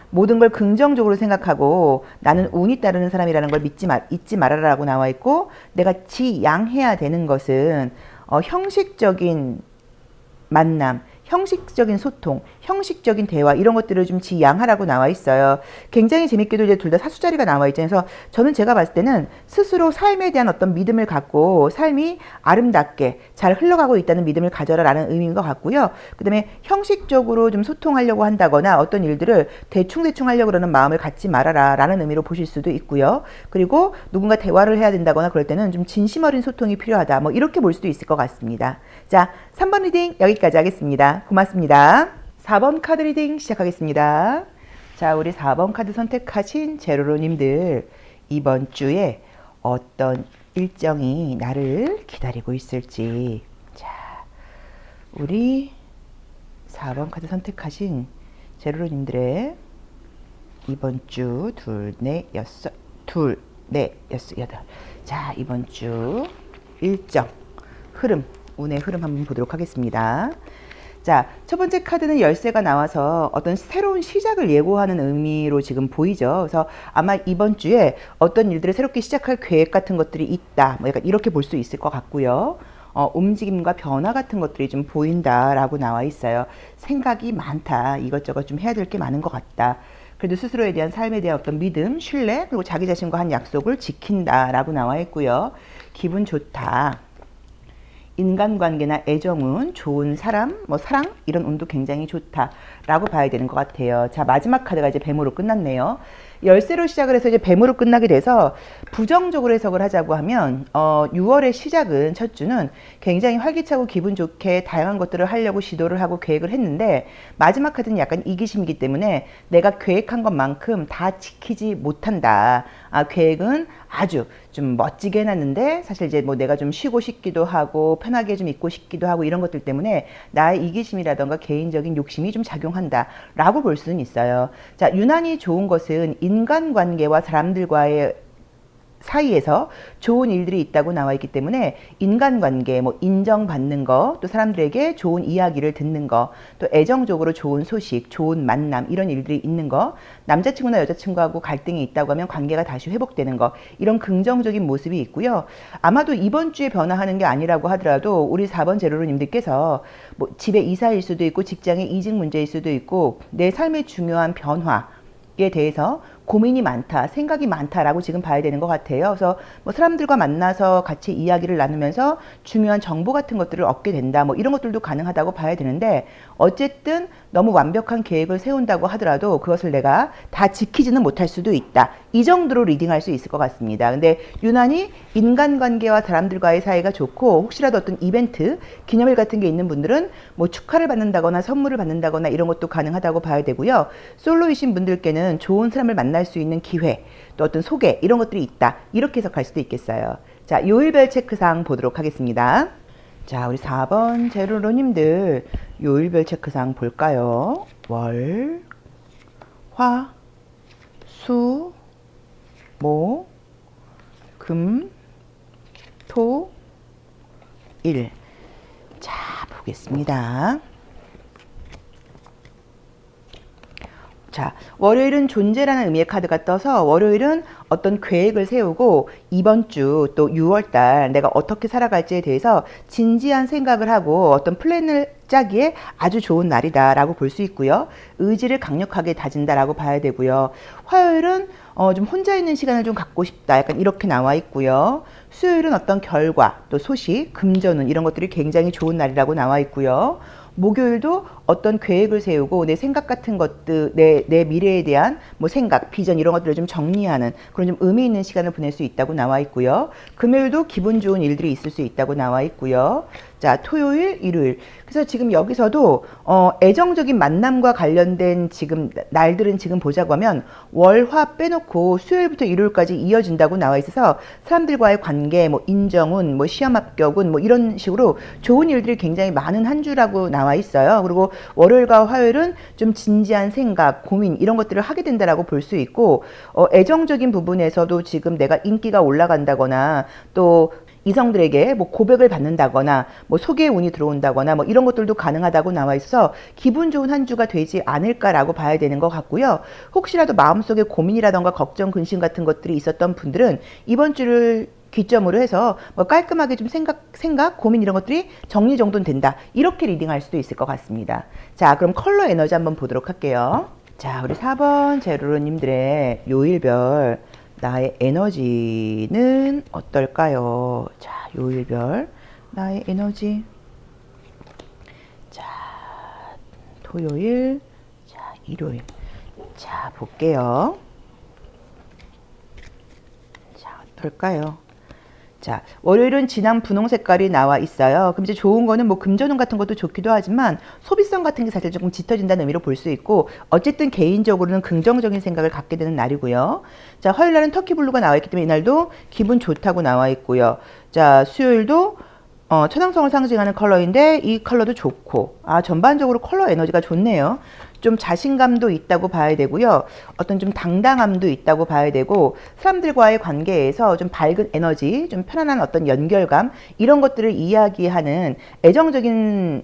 Speaker 1: 모든 걸 긍정적으로 생각하고 나는 운이 따르는 사람이라는 걸 잊지 말아라라고 나와 있고, 내가 지양해야 되는 것은 형식적인 만남, 형식적인 소통, 형식적인 대화 이런 것들을 좀 지양하라고 나와 있어요. 굉장히 재밌게도 이제 둘 다 사수자리가 나와 있잖아요. 그래서 저는 제가 봤을 때는 스스로 삶에 대한 어떤 믿음을 갖고 삶이 아름답게 잘 흘러가고 있다는 믿음을 가져라라는 의미인 것 같고요. 그 다음에 형식적으로 좀 소통하려고 한다거나 어떤 일들을 대충 하려고 그러는 마음을 갖지 말아라라는 의미로 보실 수도 있고요. 그리고 누군가 대화를 해야 된다거나 그럴 때는 좀 진심 어린 소통이 필요하다, 뭐 이렇게 볼 수도 있을 것 같습니다. 자, 3번 리딩 여기까지 하겠습니다. 고맙습니다. 4번 카드 리딩 시작하겠습니다. 자, 우리 4번 카드 선택하신 제로로님들, 이번 주에 어떤 일정이 나를 기다리고 있을지. 자, 우리 4번 카드 선택하신 제로로님들의 이번 주 둘, 넷, 여섯. 자, 이번 주 일정, 흐름, 운의 흐름 한번 보도록 하겠습니다. 자, 첫 번째 카드는 열쇠가 나와서 어떤 새로운 시작을 예고하는 의미로 지금 보이죠. 그래서 아마 이번 주에 어떤 일들을 새롭게 시작할 계획 같은 것들이 있다, 뭐 약간 이렇게 볼 수 있을 것 같고요. 움직임과 변화 같은 것들이 좀 보인다라고 나와 있어요. 생각이 많다, 이것저것 좀 해야 될 게 많은 것 같다. 그래도 스스로에 대한 삶에 대한 어떤 믿음, 신뢰, 그리고 자기 자신과 한 약속을 지킨다라고 나와 있고요. 기분 좋다. 인간관계나 애정운, 좋은 사람, 뭐 사랑 이런 운도 굉장히 좋다라고 봐야 되는 것 같아요. 자, 마지막 카드가 이제 뱀으로 끝났네요. 열쇠로 시작을 해서 이제 뱀으로 끝나게 돼서 부정적으로 해석을 하자고 하면 6월의 시작은, 첫 주는 굉장히 활기차고 기분 좋게 다양한 것들을 하려고 시도를 하고 계획을 했는데, 마지막 카드는 약간 이기심이기 때문에 내가 계획한 것만큼 다 지키지 못한다. 계획은 아주 좀 멋지게 해놨는데 사실 이제 뭐 내가 좀 쉬고 싶기도 하고 편하게 좀 있고 싶기도 하고 이런 것들 때문에 나의 이기심이라던가 개인적인 욕심이 좀 작용한다 라고 볼 수는 있어요. 자, 유난히 좋은 것은 인간관계와 사람들과의 사이에서 좋은 일들이 있다고 나와 있기 때문에 인간관계, 뭐 인정받는 거, 또 사람들에게 좋은 이야기를 듣는 거, 또 애정적으로 좋은 소식, 좋은 만남 이런 일들이 있는 거, 남자친구나 여자친구하고 갈등이 있다고 하면 관계가 다시 회복되는 거, 이런 긍정적인 모습이 있고요. 아마도 이번 주에 변화하는 게 아니라고 하더라도 우리 4번 제로로님들께서 뭐 집에 이사일 수도 있고 직장의 이직 문제일 수도 있고 내 삶의 중요한 변화에 대해서 고민이 많다, 생각이 많다라고 지금 봐야 되는 것 같아요. 그래서 뭐 사람들과 만나서 같이 이야기를 나누면서 중요한 정보 같은 것들을 얻게 된다, 뭐 이런 것들도 가능하다고 봐야 되는데, 어쨌든 너무 완벽한 계획을 세운다고 하더라도 그것을 내가 다 지키지는 못할 수도 있다, 이 정도로 리딩할 수 있을 것 같습니다. 근데 유난히 인간관계와 사람들과의 사이가 좋고 혹시라도 어떤 이벤트, 기념일 같은 게 있는 분들은 뭐 축하를 받는다거나 선물을 받는다거나 이런 것도 가능하다고 봐야 되고요. 솔로이신 분들께는 좋은 사람을 만날 수 있는 기회, 또 어떤 소개 이런 것들이 있다, 이렇게 해석할 수도 있겠어요. 자, 요일별 체크사항 보도록 하겠습니다. 자, 우리 4번 제로로님들 요일별 체크사항 볼까요? 월, 화, 수, 목, 금, 토, 일. 자, 보겠습니다. 자, 월요일은 존재라는 의미의 카드가 떠서 월요일은 어떤 계획을 세우고 이번 주 또 6월달 내가 어떻게 살아갈지에 대해서 진지한 생각을 하고 어떤 플랜을 짜기에 아주 좋은 날이다라고 볼 수 있고요. 의지를 강력하게 다진다라고 봐야 되고요. 화요일은 좀 혼자 있는 시간을 좀 갖고 싶다. 약간 이렇게 나와 있고요. 수요일은 어떤 결과, 또 소식, 금전운 이런 것들이 굉장히 좋은 날이라고 나와 있고요. 목요일도 어떤 계획을 세우고 내 생각 같은 것들, 내 미래에 대한 뭐 생각, 비전 이런 것들을 좀 정리하는 그런 좀 의미 있는 시간을 보낼 수 있다고 나와 있고요. 금요일도 기분 좋은 일들이 있을 수 있다고 나와 있고요. 자, 토요일, 일요일. 그래서 지금 여기서도 애정적인 만남과 관련된 지금 날들은 지금 보자고 하면 월, 화 빼놓고 수요일부터 일요일까지 이어진다고 나와 있어서 사람들과의 관계, 뭐 인정운, 뭐 시험 합격운, 뭐 이런 식으로 좋은 일들이 굉장히 많은 한 주라고 나와 있어요. 그리고 월요일과 화요일은 좀 진지한 생각, 고민 이런 것들을 하게 된다라고 볼 수 있고 애정적인 부분에서도 지금 내가 인기가 올라간다거나 또 이성들에게 뭐 고백을 받는다거나 뭐 소개의 운이 들어온다거나 뭐 이런 것들도 가능하다고 나와 있어서 기분 좋은 한 주가 되지 않을까라고 봐야 되는 것 같고요. 혹시라도 마음속에 고민이라던가 걱정, 근심 같은 것들이 있었던 분들은 이번 주를 기점으로 해서 뭐 깔끔하게 좀 생각, 고민 이런 것들이 정리정돈 된다. 이렇게 리딩할 수도 있을 것 같습니다. 자, 그럼 컬러 에너지 한번 보도록 할게요. 자, 우리 4번 제로로님들의 요일별 나의 에너지는 어떨까요? 자, 요일별 나의 에너지. 자, 토요일, 자, 일요일. 자, 볼게요. 자, 어떨까요? 자, 월요일은 진한 분홍 색깔이 나와 있어요. 그럼 이제 좋은 거는 뭐 금전운 같은 것도 좋기도 하지만 소비성 같은 게 사실 조금 짙어진다는 의미로 볼 수 있고 어쨌든 개인적으로는 긍정적인 생각을 갖게 되는 날이고요. 자, 화요일 날은 터키 블루가 나와 있기 때문에 이날도 기분 좋다고 나와 있고요. 자, 수요일도 천왕성을 상징하는 컬러인데 이 컬러도 좋고 전반적으로 컬러 에너지가 좋네요. 좀 자신감도 있다고 봐야 되고요. 어떤 좀 당당함도 있다고 봐야 되고 사람들과의 관계에서 좀 밝은 에너지, 좀 편안한 어떤 연결감 이런 것들을 이야기하는 애정적인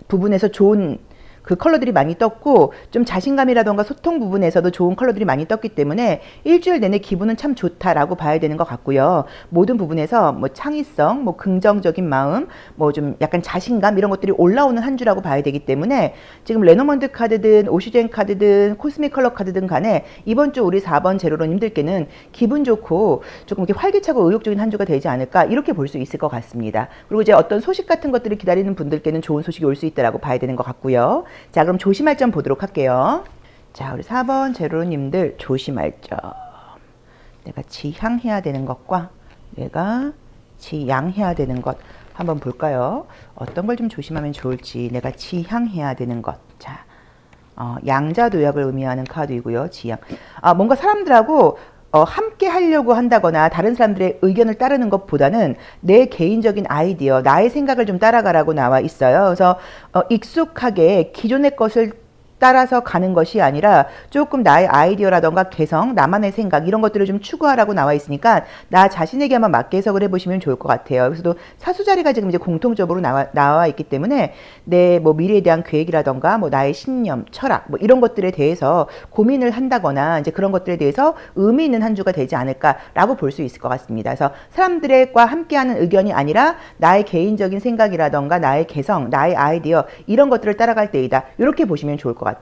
Speaker 1: 부분에서 좋은 그 컬러들이 많이 떴고 좀 자신감이라던가 소통 부분에서도 좋은 컬러들이 많이 떴기 때문에 일주일 내내 기분은 참 좋다라고 봐야 되는 것 같고요. 모든 부분에서 뭐 창의성, 뭐 긍정적인 마음, 뭐 좀 약간 자신감 이런 것들이 올라오는 한 주라고 봐야 되기 때문에 지금 레노먼드 카드든 오시젠 카드든 코스믹 컬러 카드든 간에 이번 주 우리 4번 제로로님들께는 기분 좋고 조금 이렇게 활기차고 의욕적인 한 주가 되지 않을까 이렇게 볼 수 있을 것 같습니다. 그리고 이제 어떤 소식 같은 것들을 기다리는 분들께는 좋은 소식이 올 수 있다라고 봐야 되는 것 같고요. 자, 그럼 조심할 점 보도록 할게요. 자, 우리 4번 제로님들 조심할 점. 내가 지향해야 되는 것과 내가 지양해야 되는 것 한번 볼까요? 어떤 걸 좀 조심하면 좋을지. 내가 지향해야 되는 것. 자, 양자도약을 의미하는 카드이고요. 지향. 뭔가 사람들하고 함께 하려고 한다거나 다른 사람들의 의견을 따르는 것보다는 내 개인적인 아이디어, 나의 생각을 좀 따라가라고 나와 있어요. 그래서 익숙하게 기존의 것을 따라서 가는 것이 아니라 조금 나의 아이디어라던가 개성, 나만의 생각 이런 것들을 좀 추구하라고 나와 있으니까 나 자신에게 한번 맞게 해석을 해보시면 좋을 것 같아요. 그래서 사수 자리가 지금 이제 공통적으로 나와 있기 때문에 내 뭐 미래에 대한 계획이라던가 뭐 나의 신념, 철학 뭐 이런 것들에 대해서 고민을 한다거나 이제 그런 것들에 대해서 의미 있는 한 주가 되지 않을까라고 볼 수 있을 것 같습니다. 그래서 사람들과 함께하는 의견이 아니라 나의 개인적인 생각이라던가 나의 개성, 나의 아이디어 이런 것들을 따라갈 때이다. 이렇게 보시면 좋을 것 같아요.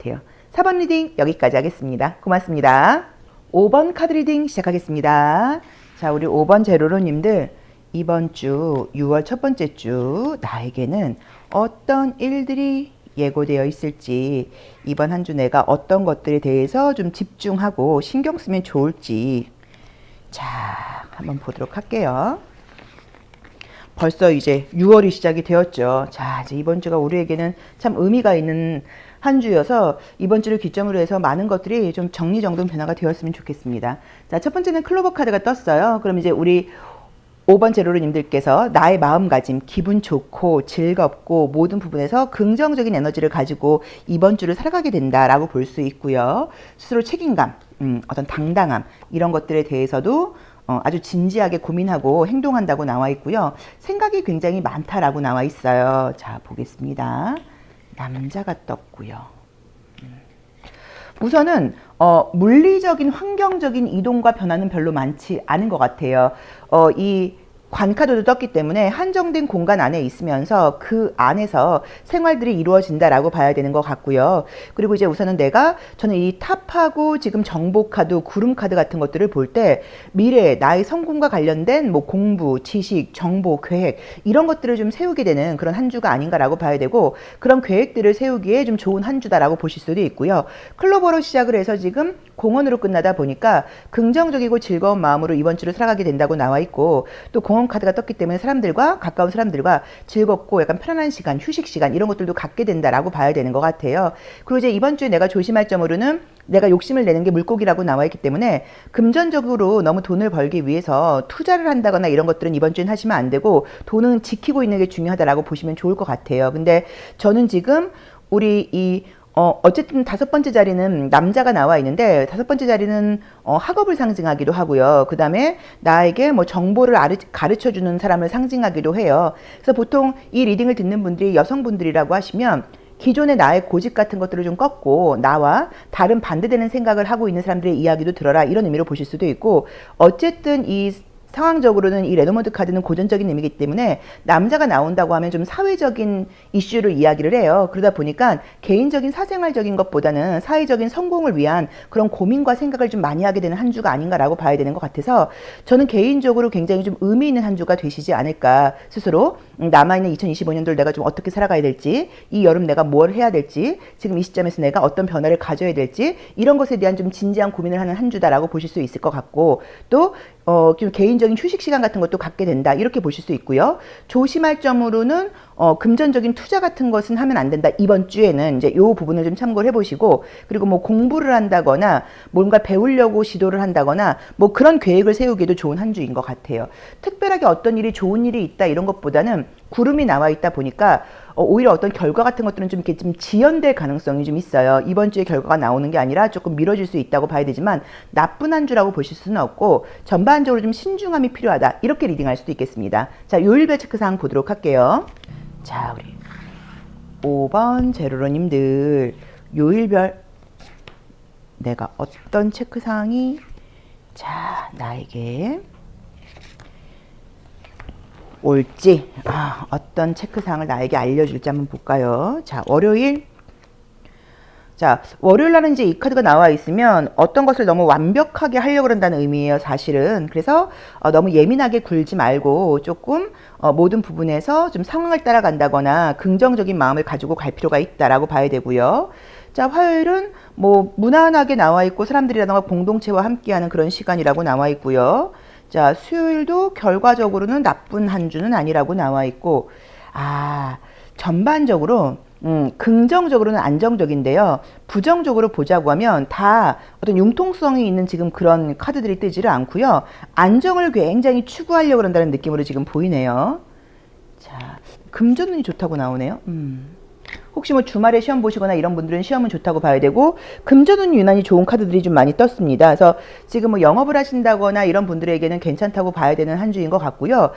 Speaker 1: 4번 리딩 여기까지 하겠습니다. 고맙습니다. 5번 카드 리딩 시작하겠습니다. 자, 우리 5번 제로로님들 이번 주 6월 첫 번째 주 나에게는 어떤 일들이 예고되어 있을지 이번 한 주 내가 어떤 것들에 대해서 좀 집중하고 신경 쓰면 좋을지 자, 한번 보도록 할게요. 벌써 이제 6월이 시작이 되었죠. 자, 이제 이번 주가 우리에게는 참 의미가 있는 한 주여서 이번 주를 기점으로 해서 많은 것들이 좀 정리정돈 변화가 되었으면 좋겠습니다. 자, 첫 번째는 클로버 카드가 떴어요. 그럼 이제 우리 5번 제로로님들께서 나의 마음가짐, 기분 좋고 즐겁고 모든 부분에서 긍정적인 에너지를 가지고 이번 주를 살아가게 된다라고 볼 수 있고요. 스스로 책임감, 어떤 당당함 이런 것들에 대해서도 아주 진지하게 고민하고 행동한다고 나와 있고요. 생각이 굉장히 많다라고 나와 있어요. 자, 보겠습니다. 남자가 떴고요. 우선은 물리적인 환경적인 이동과 변화는 별로 많지 않은 것 같아요. 이 관카드도 떴기 때문에 한정된 공간 안에 있으면서 그 안에서 생활들이 이루어진다라고 봐야 되는 것 같고요. 그리고 이제 우선은 저는 이 탑하고 지금 정보카드, 구름카드 같은 것들을 볼 때 미래, 나의 성공과 관련된 뭐 공부, 지식, 정보, 계획 이런 것들을 좀 세우게 되는 그런 한 주가 아닌가라고 봐야 되고 그런 계획들을 세우기에 좀 좋은 한 주다라고 보실 수도 있고요. 클로버로 시작을 해서 지금 공원으로 끝나다 보니까 긍정적이고 즐거운 마음으로 이번 주를 살아가게 된다고 나와 있고 또 공원 카드가 떴기 때문에 가까운 사람들과 즐겁고 약간 편안한 시간, 휴식 시간 이런 것들도 갖게 된다라고 봐야 되는 것 같아요. 그리고 이제 이번 주에 내가 조심할 점으로는 내가 욕심을 내는 게 물고기라고 나와 있기 때문에 금전적으로 너무 돈을 벌기 위해서 투자를 한다거나 이런 것들은 이번 주엔 하시면 안 되고 돈은 지키고 있는 게 중요하다라고 보시면 좋을 것 같아요. 근데 저는 지금 우리 어쨌든 5번째 자리는 남자가 나와 있는데 5번째 자리는 학업을 상징하기도 하고요. 그 다음에 나에게 뭐 정보를 가르쳐 주는 사람을 상징하기도 해요. 그래서 보통 이 리딩을 듣는 분들이 여성분들이라고 하시면 기존의 나의 고집 같은 것들을 좀 꺾고 나와 다른 반대되는 생각을 하고 있는 사람들의 이야기도 들어라 이런 의미로 보실 수도 있고 어쨌든 이 상황적으로는 이 레노먼트 카드는 고전적인 의미이기 때문에 남자가 나온다고 하면 좀 사회적인 이슈를 이야기를 해요. 그러다 보니까 개인적인 사생활적인 것보다는 사회적인 성공을 위한 그런 고민과 생각을 좀 많이 하게 되는 한 주가 아닌가라고 봐야 되는 것 같아서 저는 개인적으로 굉장히 좀 의미 있는 한 주가 되시지 않을까 스스로 남아있는 2025년도를 내가 좀 어떻게 살아가야 될지 이 여름 내가 뭘 해야 될지 지금 이 시점에서 내가 어떤 변화를 가져야 될지 이런 것에 대한 좀 진지한 고민을 하는 한 주다라고 보실 수 있을 것 같고 또 좀 개인적인 휴식 시간 같은 것도 갖게 된다 이렇게 보실 수 있고요. 조심할 점으로는 금전적인 투자 같은 것은 하면 안 된다. 이번 주에는 이제 요 부분을 좀 참고를 해보시고 그리고 뭐 공부를 한다거나 뭔가 배우려고 시도를 한다거나 뭐 그런 계획을 세우기도 좋은 한 주인 것 같아요. 특별하게 어떤 일이 좋은 일이 있다 이런 것보다는 구름이 나와 있다 보니까 오히려 어떤 결과 같은 것들은 좀 이렇게 좀 지연될 가능성이 좀 있어요. 이번 주에 결과가 나오는 게 아니라 조금 미뤄질 수 있다고 봐야 되지만 나쁜 한 주라고 보실 수는 없고 전반적으로 좀 신중함이 필요하다. 이렇게 리딩할 수도 있겠습니다. 자, 요일별 체크사항 보도록 할게요. 자, 우리 5번 제로로님들 요일별 내가 어떤 체크사항이 나에게 올지 어떤 체크사항을 나에게 알려줄지 한번 볼까요? 자, 월요일 월요일 날은 이제 이 카드가 나와 있으면 어떤 것을 너무 완벽하게 하려고 한다는 의미예요, 사실은. 그래서 너무 예민하게 굴지 말고 조금 모든 부분에서 좀 상황을 따라간다거나 긍정적인 마음을 가지고 갈 필요가 있다라고 봐야 되고요. 자, 화요일은 뭐 무난하게 나와 있고 사람들이라던가 공동체와 함께하는 그런 시간이라고 나와 있고요. 자, 수요일도 결과적으로는 나쁜 한 주는 아니라고 나와 있고 전반적으로 긍정적으로는 안정적인데요. 부정적으로 보자고 하면 다 어떤 융통성이 있는 지금 그런 카드들이 뜨지를 않고요. 안정을 굉장히 추구하려고 한다는 느낌으로 지금 보이네요. 자, 금전운이 좋다고 나오네요. 혹시 뭐 주말에 시험 보시거나 이런 분들은 시험은 좋다고 봐야 되고 금전운 유난히 좋은 카드들이 좀 많이 떴습니다. 그래서 지금 뭐 영업을 하신다거나 이런 분들에게는 괜찮다고 봐야 되는 한 주인 것 같고요.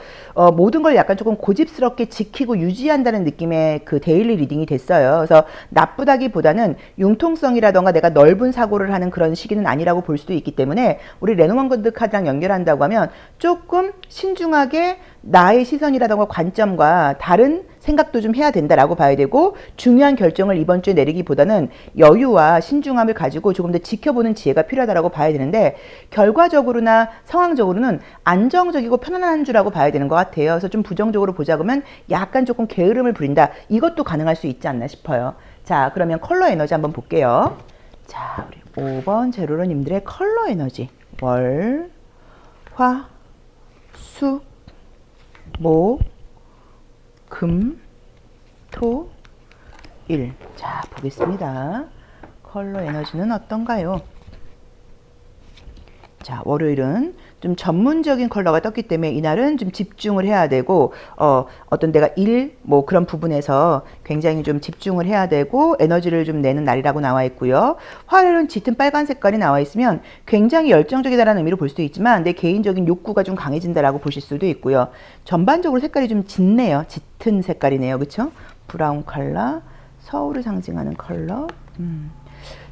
Speaker 1: 모든 걸 약간 조금 고집스럽게 지키고 유지한다는 느낌의 그 데일리 리딩이 됐어요. 그래서 나쁘다기보다는 융통성이라던가 내가 넓은 사고를 하는 그런 시기는 아니라고 볼 수도 있기 때문에 우리 레노먼트 카드랑 연결한다고 하면 조금 신중하게 나의 시선이라던가 관점과 다른 생각도 좀 해야 된다라고 봐야 되고 중요한 결정을 이번 주에 내리기보다는 여유와 신중함을 가지고 조금 더 지켜보는 지혜가 필요하다라고 봐야 되는데 결과적으로나 상황적으로는 안정적이고 편안한 한 주라고 봐야 되는 것 같아요. 그래서 좀 부정적으로 보자 그러면 약간 조금 게으름을 부린다. 이것도 가능할 수 있지 않나 싶어요. 자, 그러면 컬러 에너지 한번 볼게요. 자, 우리 5번 제로로님들의 컬러 에너지 월, 화, 수, 목, 금, 토, 일. 자, 보겠습니다. 컬러 에너지는 어떤가요? 자, 월요일은 좀 전문적인 컬러가 떴기 때문에 이날은 좀 집중을 해야 되고 어떤 내가 뭐 그런 부분에서 굉장히 좀 집중을 해야 되고 에너지를 좀 내는 날이라고 나와 있고요. 화요일은 짙은 빨간 색깔이 나와 있으면 굉장히 열정적이다라는 의미로 볼 수도 있지만 내 개인적인 욕구가 좀 강해진다라고 보실 수도 있고요. 전반적으로 색깔이 좀 짙네요. 짙은 색깔이네요. 그렇죠? 브라운 컬러, 서울을 상징하는 컬러.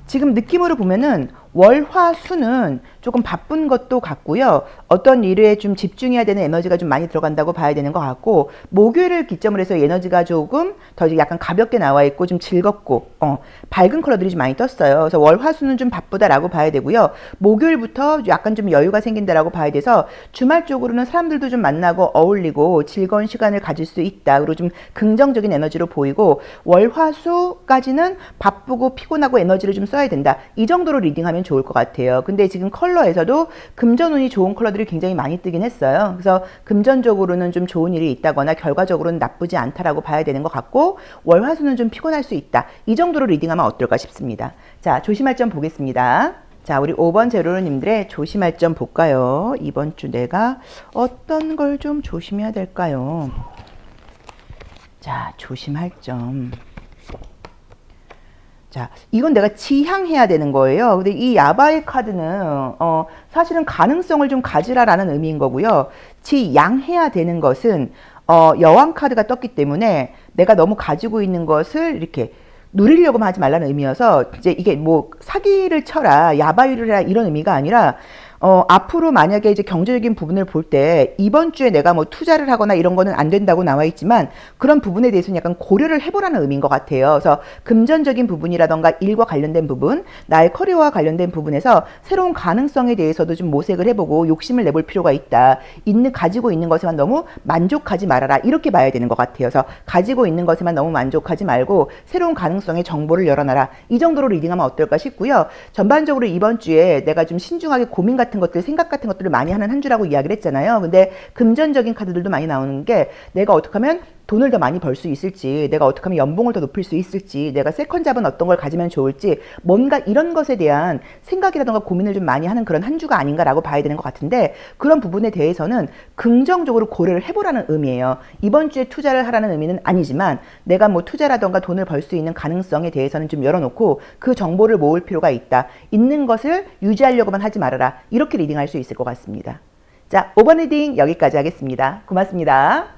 Speaker 1: 지금 느낌으로 보면은 월, 화, 수는 조금 바쁜 것도 같고요. 어떤 일에 좀 집중해야 되는 에너지가 좀 많이 들어간다고 봐야 되는 것 같고, 목요일을 기점으로 해서 에너지가 조금 더 약간 가볍게 나와 있고 좀 즐겁고 밝은 컬러들이 좀 많이 떴어요. 그래서 월, 화, 수는 좀 바쁘다라고 봐야 되고요. 목요일부터 약간 좀 여유가 생긴다라고 봐야 돼서 주말 쪽으로는 사람들도 좀 만나고 어울리고 즐거운 시간을 가질 수 있다. 그리고 좀 긍정적인 에너지로 보이고, 월, 화, 수까지는 바쁘고 피곤하고 에너지를 좀 써야 된다. 이 정도로 리딩하면 좋을 것 같아요. 근데 지금 컬러에서도 금전운이 좋은 컬러들이 굉장히 많이 뜨긴 했어요. 그래서 금전적으로는 좀 좋은 일이 있다거나 결과적으로는 나쁘지 않다라고 봐야 되는 것 같고, 월화수는 좀 피곤할 수 있다. 이 정도로 리딩하면 어떨까 싶습니다. 자, 조심할 점 보겠습니다. 자, 우리 5번 제로님들의 조심할 점 볼까요? 이번 주 내가 어떤 걸 좀 조심해야 될까요? 자, 조심할 점. 자, 이건 내가 지향해야 되는 거예요. 근데 이 야바이 카드는 사실은 가능성을 좀 가지라라는 의미인 거고요. 지양해야 되는 것은 여왕 카드가 떴기 때문에 내가 너무 가지고 있는 것을 이렇게 누리려고만 하지 말라는 의미여서, 이제 이게 뭐 사기를 쳐라, 야바이를 해라 이런 의미가 아니라 앞으로 만약에 이제 경제적인 부분을 볼 때 이번 주에 내가 뭐 투자를 하거나 이런 거는 안 된다고 나와 있지만 그런 부분에 대해서는 약간 고려를 해보라는 의미인 것 같아요. 그래서 금전적인 부분이라던가 일과 관련된 부분, 나의 커리어와 관련된 부분에서 새로운 가능성에 대해서도 좀 모색을 해보고 욕심을 내볼 필요가 있다. 가지고 있는 것에만 너무 만족하지 말아라. 이렇게 봐야 되는 것 같아요. 그래서 가지고 있는 것에만 너무 만족하지 말고 새로운 가능성의 정보를 열어놔라. 이 정도로 리딩하면 어떨까 싶고요. 전반적으로 이번 주에 내가 좀 신중하게 고민 같은 것들, 생각 같은 것들을 많이 하는 한 주라고 이야기를 했잖아요. 근데 금전적인 카드들도 많이 나오는 게, 내가 어떻게 하면 돈을 더 많이 벌 수 있을지, 내가 어떻게 하면 연봉을 더 높일 수 있을지, 내가 세컨 잡은 어떤 걸 가지면 좋을지, 뭔가 이런 것에 대한 생각이라던가 고민을 좀 많이 하는 그런 한 주가 아닌가라고 봐야 되는 것 같은데, 그런 부분에 대해서는 긍정적으로 고려를 해보라는 의미예요. 이번 주에 투자를 하라는 의미는 아니지만 내가 뭐 투자라던가 돈을 벌 수 있는 가능성에 대해서는 좀 열어놓고 그 정보를 모을 필요가 있다. 있는 것을 유지하려고만 하지 말아라. 이렇게 리딩할 수 있을 것 같습니다. 자, 5번 리딩 여기까지 하겠습니다. 고맙습니다.